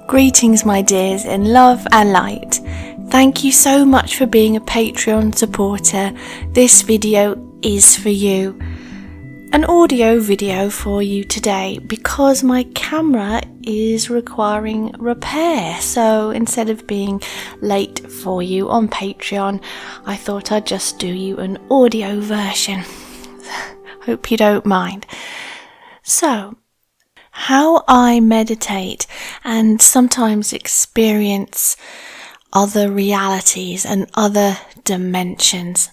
Greetings, my dears, in love and light. Thank you so much for being a Patreon supporter. This video is for you. An audio video for you today because my camera is requiring repair. So instead of being late for you on Patreon, I thought I'd just do you an audio version. Hope you don't mind. So, how I meditate and sometimes experience other realities and other dimensions.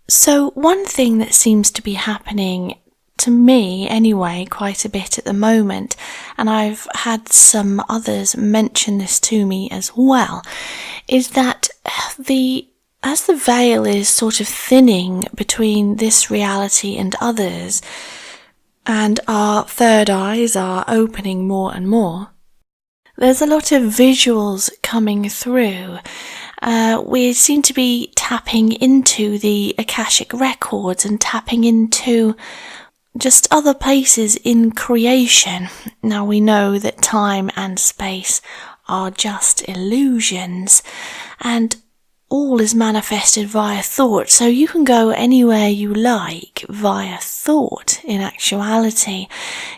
So one thing that seems to be happening to me anyway quite a bit at the moment, and I've had some others mention this to me as well, is that as the veil is sort of thinning between this reality and others, and our third eyes are opening more and more, there's a lot of visuals coming through. We seem to be tapping into the Akashic records and tapping into just other places in creation. Now we know that time and space are just illusions, and all is manifested via thought, so you can go anywhere you like via thought in actuality.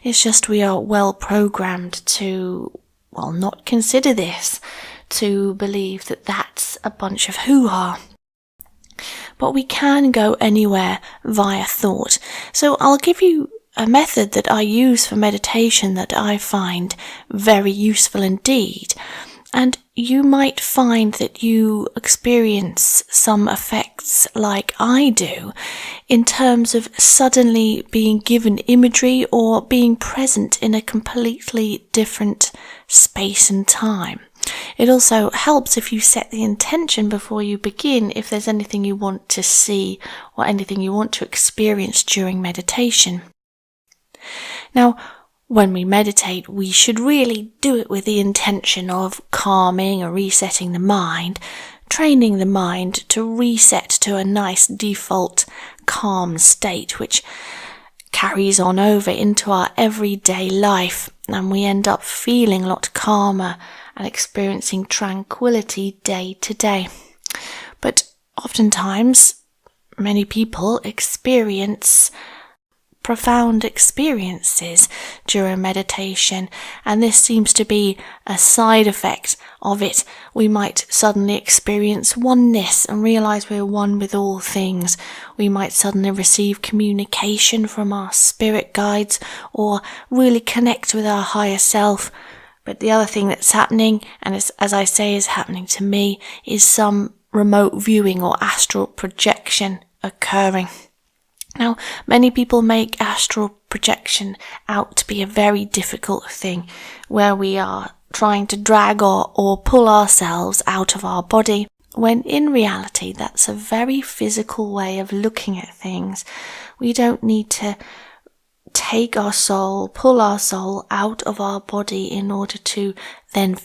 It's just we are well programmed to, not consider this, to believe that that's a bunch of hoo-ha. But we can go anywhere via thought. So I'll give you a method that I use for meditation that I find very useful indeed. And you might find that you experience some effects like I do in terms of suddenly being given imagery or being present in a completely different space and time. It also helps if you set the intention before you begin, if there's anything you want to see or anything you want to experience during meditation. Now, when we meditate, we should really do it with the intention of calming or resetting the mind, training the mind to reset to a nice default calm state, which carries on over into our everyday life, and we end up feeling a lot calmer and experiencing tranquility day to day. But oftentimes, many people experience profound experiences during meditation, and this seems to be a side effect of it. We might suddenly experience oneness and realize we're one with all things. We might suddenly receive communication from our spirit guides or really connect with our higher self. But the other thing that's happening, and as I say is happening to me, is some remote viewing or astral projection occurring. Now, many people make astral projection out to be a very difficult thing, where we are trying to drag or pull ourselves out of our body, when in reality that's a very physical way of looking at things. We don't need to take our soul, pull our soul out of our body in order to then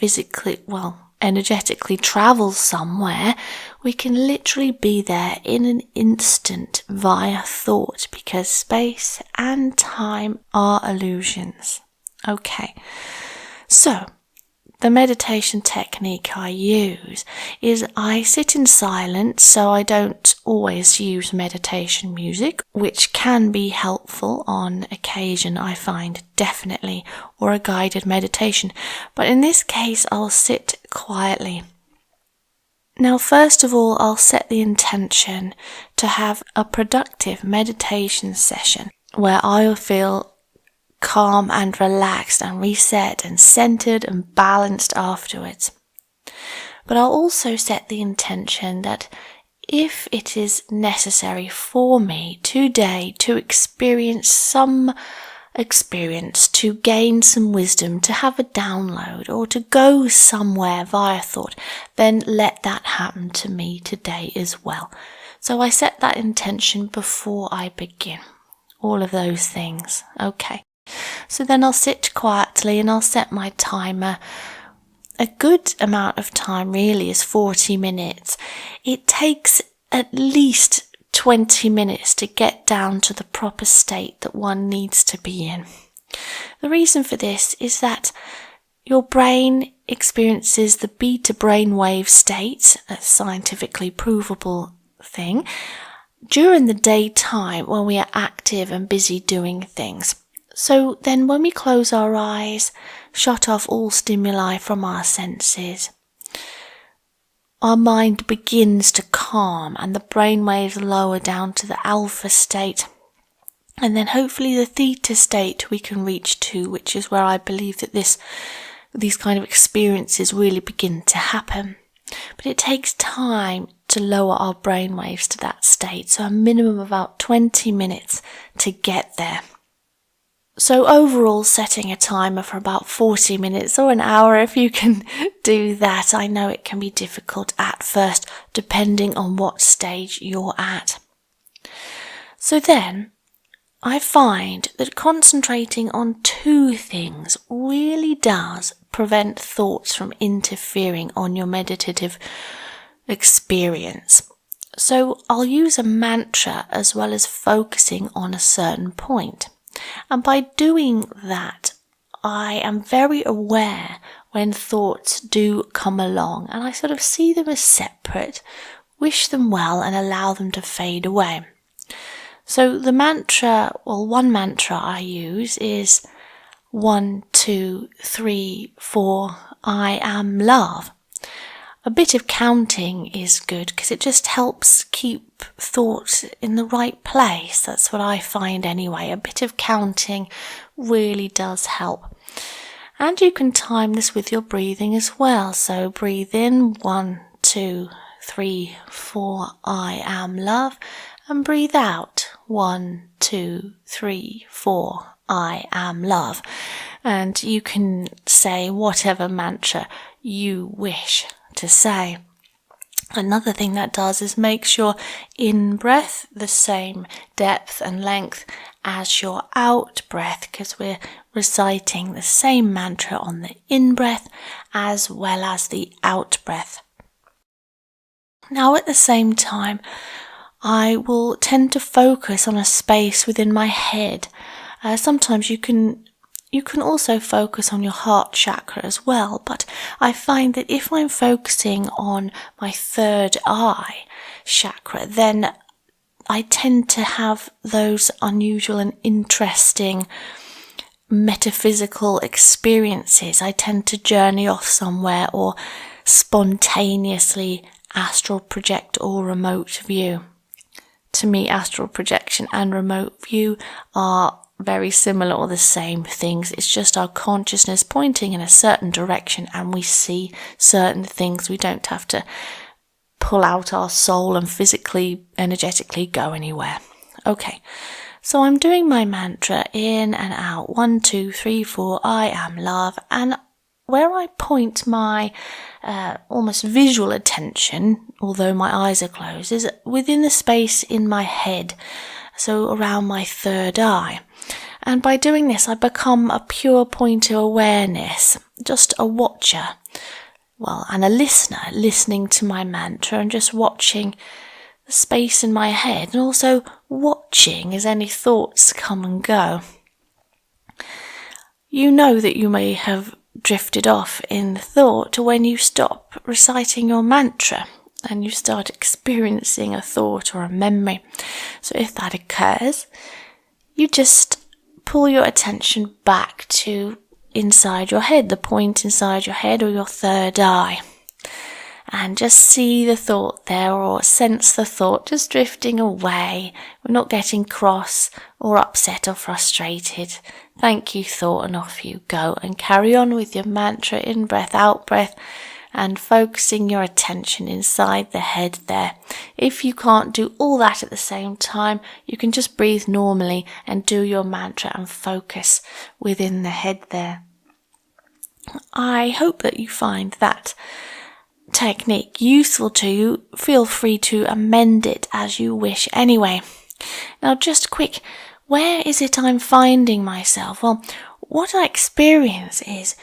energetically travel somewhere. We can literally be there in an instant via thought, because space and time are illusions. Okay, so the meditation technique I use is I sit in silence, so I don't always use meditation music, which can be helpful on occasion, I find, definitely, or a guided meditation. But in this case, I'll sit quietly. Now, first of all, I'll set the intention to have a productive meditation session where I'll feel calm and relaxed and reset and centered and balanced afterwards. But I'll also set the intention that if it is necessary for me today to experience some experience, to gain some wisdom, to have a download, or to go somewhere via thought, then let that happen to me today as well. So I set that intention before I begin. All of those things. Okay. So then I'll sit quietly and I'll set my timer. A good amount of time really is 40 minutes. It takes at least 20 minutes to get down to the proper state that one needs to be in. The reason for this is that your brain experiences the beta brainwave state, a scientifically provable thing, during the daytime when we are active and busy doing things. So then when we close our eyes, shut off all stimuli from our senses, our mind begins to calm and the brainwaves lower down to the alpha state. And then hopefully the theta state we can reach to, which is where I believe that these kind of experiences really begin to happen. But it takes time to lower our brainwaves to that state, so a minimum of about 20 minutes to get there. So overall, setting a timer for about 40 minutes or an hour if you can do that. I know it can be difficult at first, depending on what stage you're at. So then, I find that concentrating on two things really does prevent thoughts from interfering on your meditative experience. So I'll use a mantra as well as focusing on a certain point. And by doing that, I am very aware when thoughts do come along, and I sort of see them as separate, wish them well, and allow them to fade away. So the mantra, one mantra I use is 1, 2, 3, 4, I am love. A bit of counting is good because it just helps keep thought in the right place. That's what I find anyway. A bit of counting really does help. And you can time this with your breathing as well. So breathe in 1, 2, 3, 4, I am love. And breathe out 1, 2, 3, 4, I am love. And you can say whatever mantra you wish to say. Another thing that does is makes your in-breath the same depth and length as your out-breath, because we're reciting the same mantra on the in-breath as well as the out-breath. Now at the same time, I will tend to focus on a space within my head. Sometimes you can also focus on your heart chakra as well, but I find that if I'm focusing on my third eye chakra, then I tend to have those unusual and interesting metaphysical experiences. I tend to journey off somewhere or spontaneously astral project or remote view. To me, astral projection and remote view are very similar or the same things. It's just our consciousness pointing in a certain direction and we see certain things. We don't have to pull out our soul and physically, energetically go anywhere. Okay, so I'm doing my mantra in and out. 1, 2, 3, 4, I am love. And where I point my almost visual attention, although my eyes are closed, is within the space in my head, so around my third eye. And by doing this, I become a pure point of awareness, just a watcher, and a listener, listening to my mantra and just watching the space in my head, and also watching as any thoughts come and go. You know that you may have drifted off in thought when you stop reciting your mantra and you start experiencing a thought or a memory. So if that occurs, you just pull your attention back to inside your head, the point inside your head or your third eye, and just see the thought there or sense the thought just drifting away. We're not getting cross or upset or frustrated. Thank you, thought, and off you go, and carry on with your mantra, in breath, out breath, and focusing your attention inside the head there. If you can't do all that at the same time, you can just breathe normally and do your mantra and focus within the head there. I hope that you find that technique useful to you. Feel free to amend it as you wish anyway. Now just quick, where is it I'm finding myself? Well, what I experience is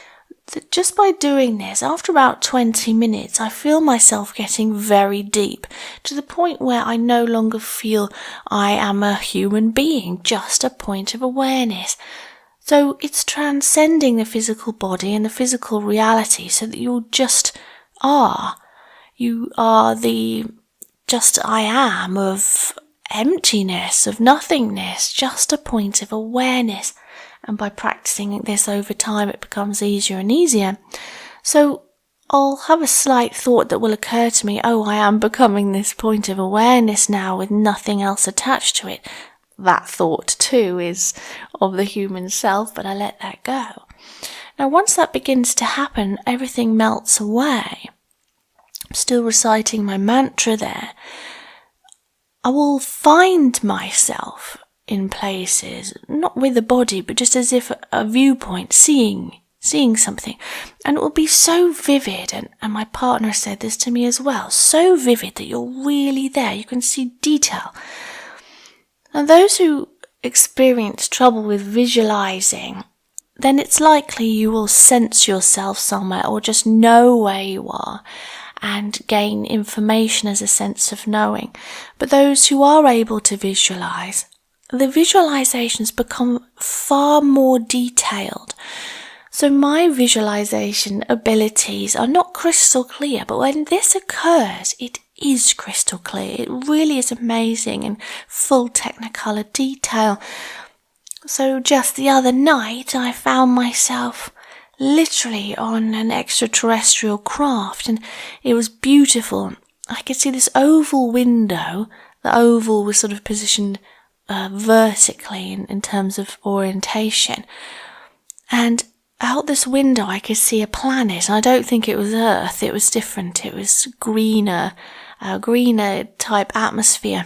that just by doing this, after about 20 minutes, I feel myself getting very deep, to the point where I no longer feel I am a human being, just a point of awareness. So it's transcending the physical body and the physical reality so that you just are. You are the just I am of emptiness, of nothingness, just a point of awareness. And by practicing this over time, it becomes easier and easier. So I'll have a slight thought that will occur to me, oh, I am becoming this point of awareness now with nothing else attached to it. That thought too is of the human self, but I let that go. Now once that begins to happen, everything melts away. I'm still reciting my mantra there. I will find myself in places, not with the body, but just as if a viewpoint, seeing something. And it will be so vivid, and my partner said this to me as well, so vivid that you're really there, you can see detail. And those who experience trouble with visualizing, then it's likely you will sense yourself somewhere or just know where you are and gain information as a sense of knowing. But those who are able to visualize, the visualizations become far more detailed. So my visualization abilities are not crystal clear, but when this occurs, it is crystal clear. It really is amazing in full technicolor detail. So just the other night, I found myself literally on an extraterrestrial craft, and it was beautiful. I could see this oval window. The oval was sort of positioned vertically in terms of orientation, and out this window I could see a planet. I don't think it was Earth, it was different. It was greener type atmosphere.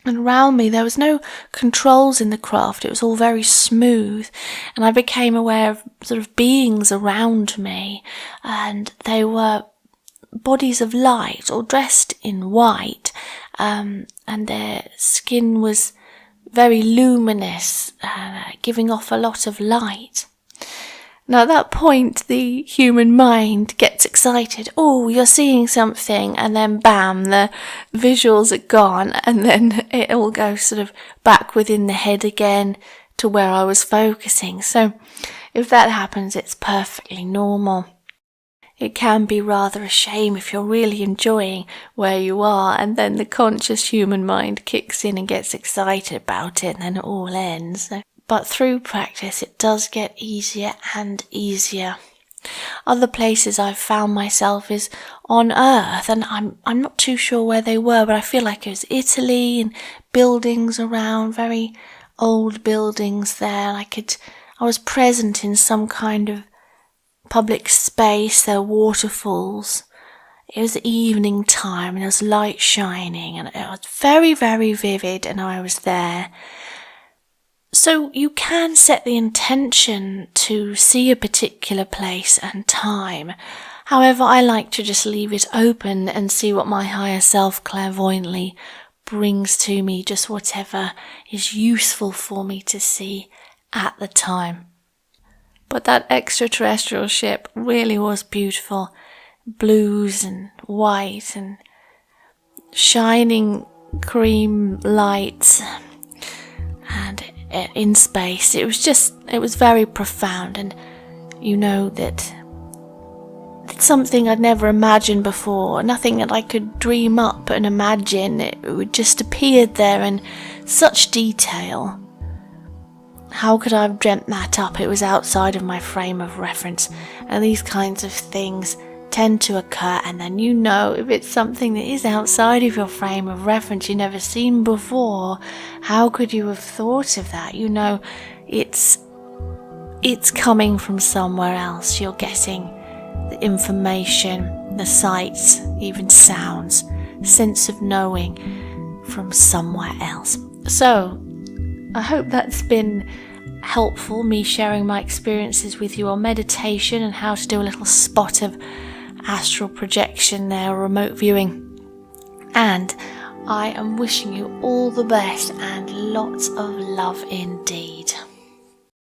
And around me there was no controls in the craft, it was all very smooth, and I became aware of sort of beings around me, and they were bodies of light, all dressed in white, and their skin was very luminous, giving off a lot of light. Now at that point the human mind gets excited. Oh, you're seeing something, and then bam, the visuals are gone, and then it all goes sort of back within the head again to where I was focusing. So if that happens, it's perfectly normal. It can be rather a shame if you're really enjoying where you are, and then the conscious human mind kicks in and gets excited about it, and then it all ends. But through practice, it does get easier and easier. Other places I've found myself is on Earth, and I'm not too sure where they were, but I feel like it was Italy, and buildings around, very old buildings there. I was present in some kind of public space. There were waterfalls. It was evening time, and there was light shining, and it was very, very vivid, and I was there. So you can set the intention to see a particular place and time. However, I like to just leave it open and see what my higher self clairvoyantly brings to me, just whatever is useful for me to see at the time. But that extraterrestrial ship really was beautiful. Blues and white and shining cream lights, and in space. It was very profound, and you know that it's something I'd never imagined before, nothing that I could dream up and imagine. It would just appeared there in such detail. How could I have dreamt that up? It was outside of my frame of reference, and these kinds of things tend to occur, and then you know if it's something that is outside of your frame of reference you've never seen before. How could you have thought of that? You know it's coming from somewhere else. You're getting the information, the sights, even sounds, sense of knowing from somewhere else. So I hope that's been helpful, me sharing my experiences with you on meditation and how to do a little spot of astral projection there, or remote viewing. And I am wishing you all the best and lots of love indeed.